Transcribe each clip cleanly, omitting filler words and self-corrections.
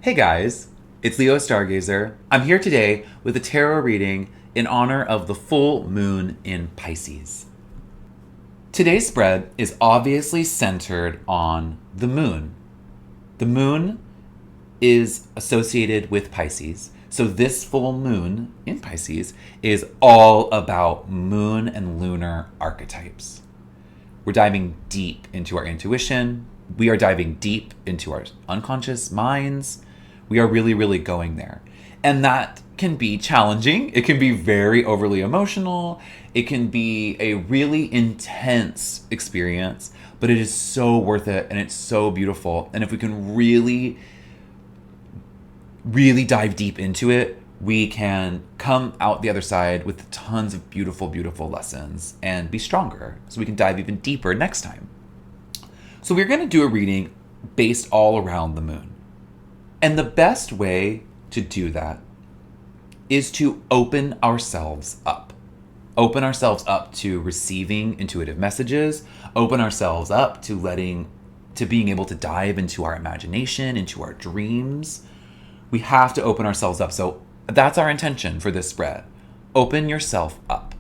Hey guys, it's Leo Stargazer. I'm here today with a tarot reading in honor of the full moon in Pisces. Today's spread is obviously centered on the moon. The moon is associated with Pisces, so this full moon in Pisces is all about moon and lunar archetypes. We're diving deep into our intuition. We are diving deep into our unconscious minds. We are really going there. And that can be challenging. It can be very overly emotional. It can be a really intense experience, but it is so worth it and it's so beautiful. And if we can really dive deep into it, we can come out the other side with tons of beautiful lessons and be stronger so we can dive even deeper next time. So we're going to do a reading based all around the moon. And the best way to do that is to open ourselves up. Open ourselves up to receiving intuitive messages, open ourselves up to being able to dive into our imagination, into our dreams. We have to open ourselves up. So that's our intention for this spread. Open yourself up.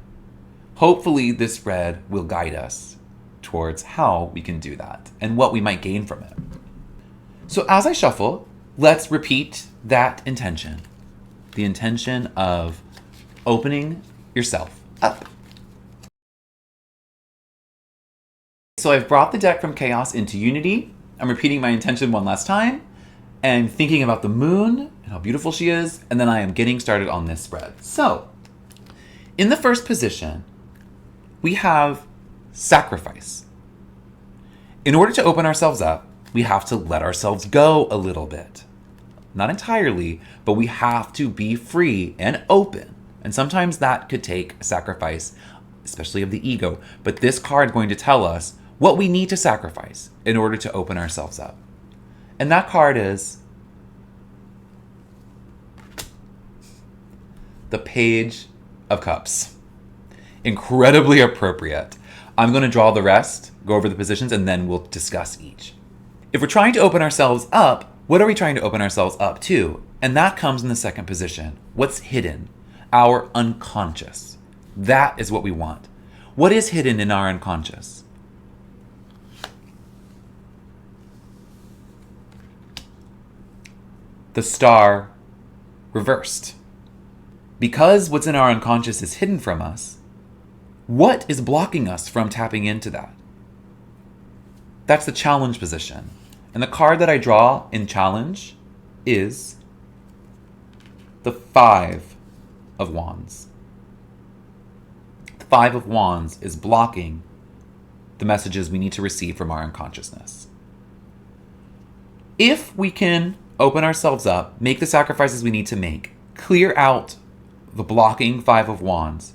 Hopefully this spread will guide us towards how we can do that and what we might gain from it. So as I shuffle, let's repeat that intention. The intention of opening yourself up. So I've brought the deck from chaos into unity. I'm repeating my intention one last time and thinking about the moon and how beautiful she is, and then I am getting started on this spread. So, in the first position, we have sacrifice. In order to open ourselves up, we have to let ourselves go a little bit. Not entirely, but we have to be free and open. And sometimes that could take a sacrifice, especially of the ego. But this card is going to tell us what we need to sacrifice in order to open ourselves up. And that card is the Page of Cups. Incredibly appropriate. I'm going to draw the rest, go over the positions, and then we'll discuss each. If we're trying to open ourselves up, what are we trying to open ourselves up to? And that comes in the second position. What's hidden? Our unconscious. That is what we want. What is hidden in our unconscious? The star reversed. Because what's in our unconscious is hidden from us, what is blocking us from tapping into that? That's the challenge position. And the card that I draw in challenge is the Five of Wands. The Five of Wands is blocking the messages we need to receive from our unconsciousness. If we can open ourselves up, make the sacrifices we need to make, clear out the blocking Five of Wands,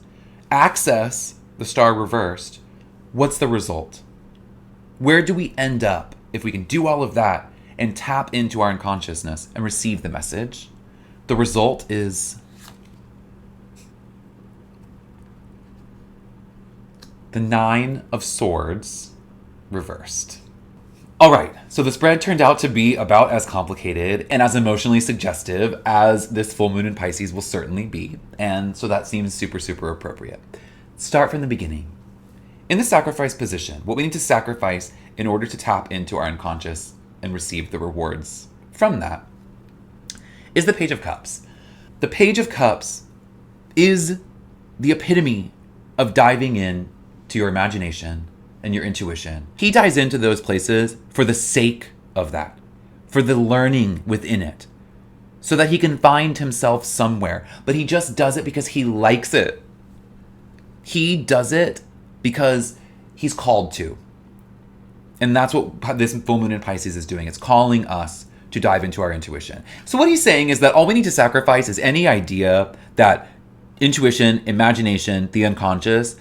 access the star reversed, what's the result? Where do we end up if we can do all of that and tap into our unconsciousness and receive the message? The result is the Nine of Swords reversed. All right, so the spread turned out to be about as complicated and as emotionally suggestive as this full moon in Pisces will certainly be, and so that seems super appropriate. Start from the beginning. In the sacrifice position, what we need to sacrifice in order to tap into our unconscious and receive the rewards from that is the Page of Cups. The Page of Cups is the epitome of diving in to your imagination and your intuition. He dives into those places for the sake of that, for the learning within it, so that he can find himself somewhere. But he just does it because he likes it. He does it because he's called to. And that's what this full moon in Pisces is doing. It's calling us to dive into our intuition. So what he's saying is that all we need to sacrifice is any idea that intuition, imagination, the unconscious,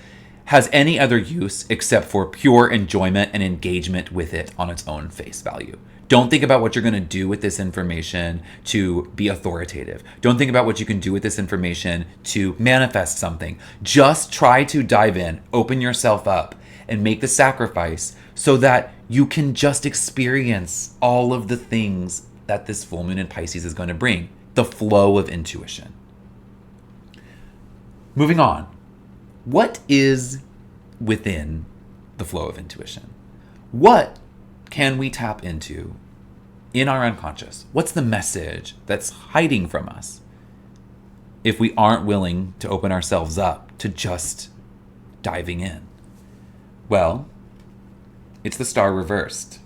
has any other use except for pure enjoyment and engagement with it on its own face value. Don't think about what you're going to do with this information to be authoritative. Don't think about what you can do with this information to manifest something. Just try to dive in, open yourself up, and make the sacrifice so that you can just experience all of the things that this full moon in Pisces is going to bring: the flow of intuition. Moving on. What is within the flow of intuition? What can we tap into in our unconscious? What's the message that's hiding from us if we aren't willing to open ourselves up to just diving in? Well, it's the star reversed.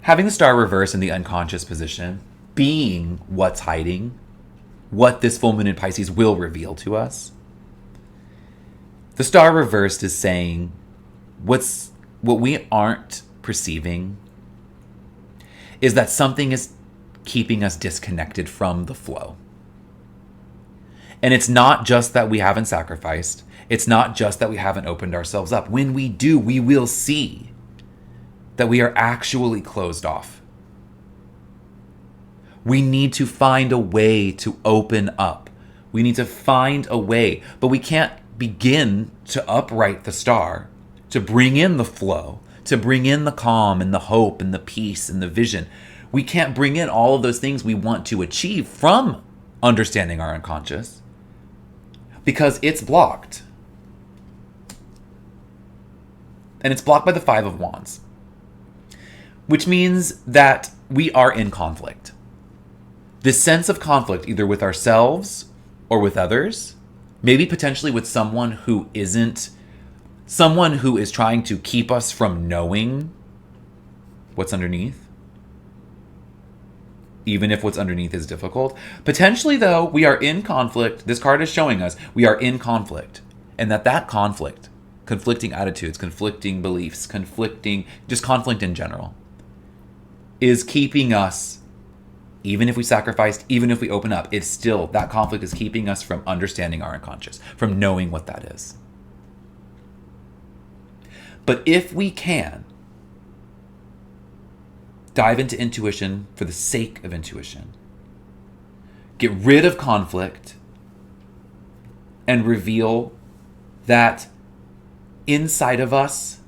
Having the star reversed in the unconscious position, being what's hiding, what this full moon in Pisces will reveal to us. The star reversed is saying what we aren't perceiving is that something is keeping us disconnected from the flow. And it's not just that we haven't sacrificed. It's not just that we haven't opened ourselves up. When we do, we will see that we are actually closed off. We need to find a way to open up. We need to find a way, but we can't begin to upright the star, to bring in the flow, to bring in the calm and the hope and the peace and the vision. We can't bring in all of those things we want to achieve from understanding our unconscious because it's blocked. And it's blocked by the Five of Wands, which means that we are in conflict. This sense of conflict, either with ourselves or with others, maybe potentially with someone who is trying to keep us from knowing what's underneath, even if what's underneath is difficult. Potentially, though, we are in conflict. This card is showing us we are in conflict, and that conflict, conflicting attitudes, conflicting beliefs, conflict in general, is keeping us, even if we sacrificed, even if we open up, it's still, that conflict is keeping us from understanding our unconscious, from knowing what that is. But if we can dive into intuition for the sake of intuition, get rid of conflict, and reveal that inside of us,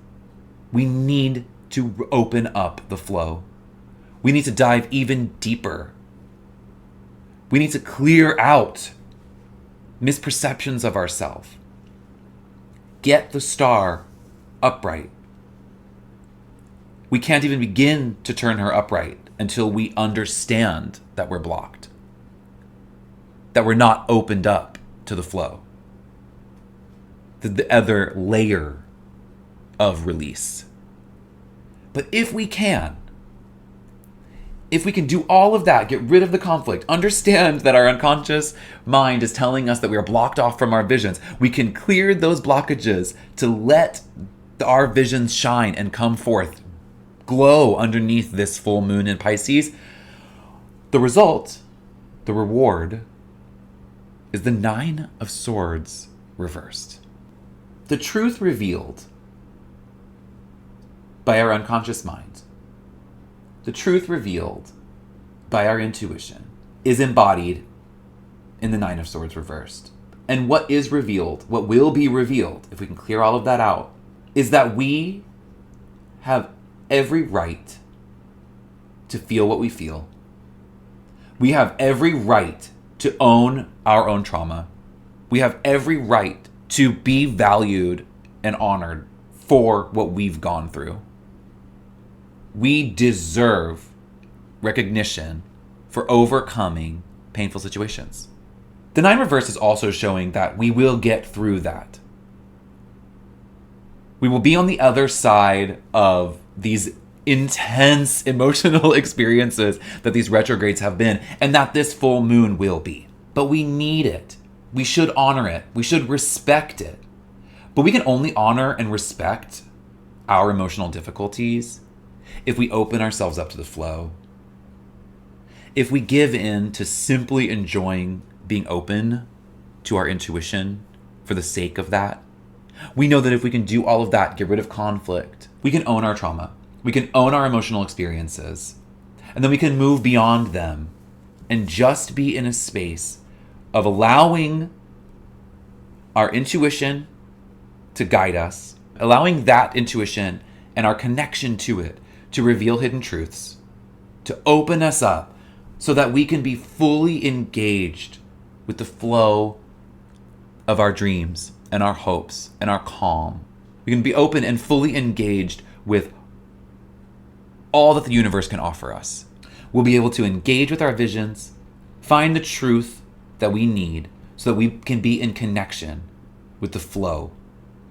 we need to open up the flow. We need to dive even deeper. We need to clear out misperceptions of ourselves. Get the star upright. We can't even begin to turn her upright until we understand that we're blocked, that we're not opened up to the flow, the other layer of release. But if we can do all of that, get rid of the conflict, understand that our unconscious mind is telling us that we are blocked off from our visions, we can clear those blockages to let our visions shine and come forth, glow underneath this full moon in Pisces. The result, the reward, is the Nine of Swords reversed. The truth revealed by our unconscious mind, the truth revealed by our intuition, is embodied in the Nine of Swords reversed. And what is revealed, what will be revealed, if we can clear all of that out, is that we have every right to feel what we feel. We have every right to own our own trauma. We have every right to be valued and honored for what we've gone through. We deserve recognition for overcoming painful situations. The Nine Reverse is also showing that we will get through that. We will be on the other side of these intense emotional experiences that these retrogrades have been, and that this full moon will be. But we need it. We should honor it. We should respect it. But we can only honor and respect our emotional difficulties if we open ourselves up to the flow. If we give in to simply enjoying being open to our intuition for the sake of that. We know that if we can do all of that, get rid of conflict, we can own our trauma. We can own our emotional experiences. And then we can move beyond them and just be in a space of allowing our intuition to guide us, allowing that intuition and our connection to it to reveal hidden truths, to open us up so that we can be fully engaged with the flow of our dreams and our hopes and our calm. We can be open and fully engaged with all that the universe can offer us. We'll be able to engage with our visions, find the truth that we need so that we can be in connection with the flow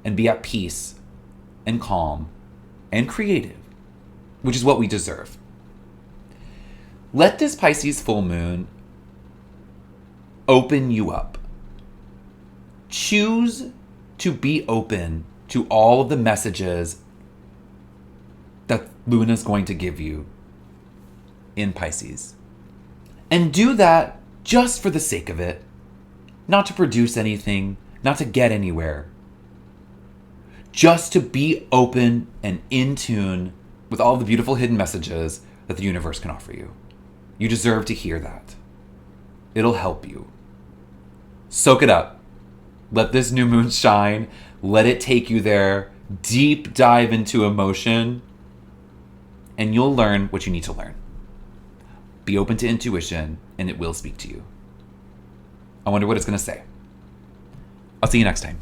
and be at peace and calm and creative, which is what we deserve. Let this Pisces full moon open you up. Choose to be open to all of the messages that Luna is going to give you in Pisces. And do that just for the sake of it, not to produce anything, not to get anywhere. Just to be open and in tune with all the beautiful hidden messages that the universe can offer you. You deserve to hear that. It'll help you. Soak it up. Let this new moon shine. Let it take you there. Deep dive into emotion. And you'll learn what you need to learn. Be open to intuition, and it will speak to you. I wonder what it's going to say. I'll see you next time.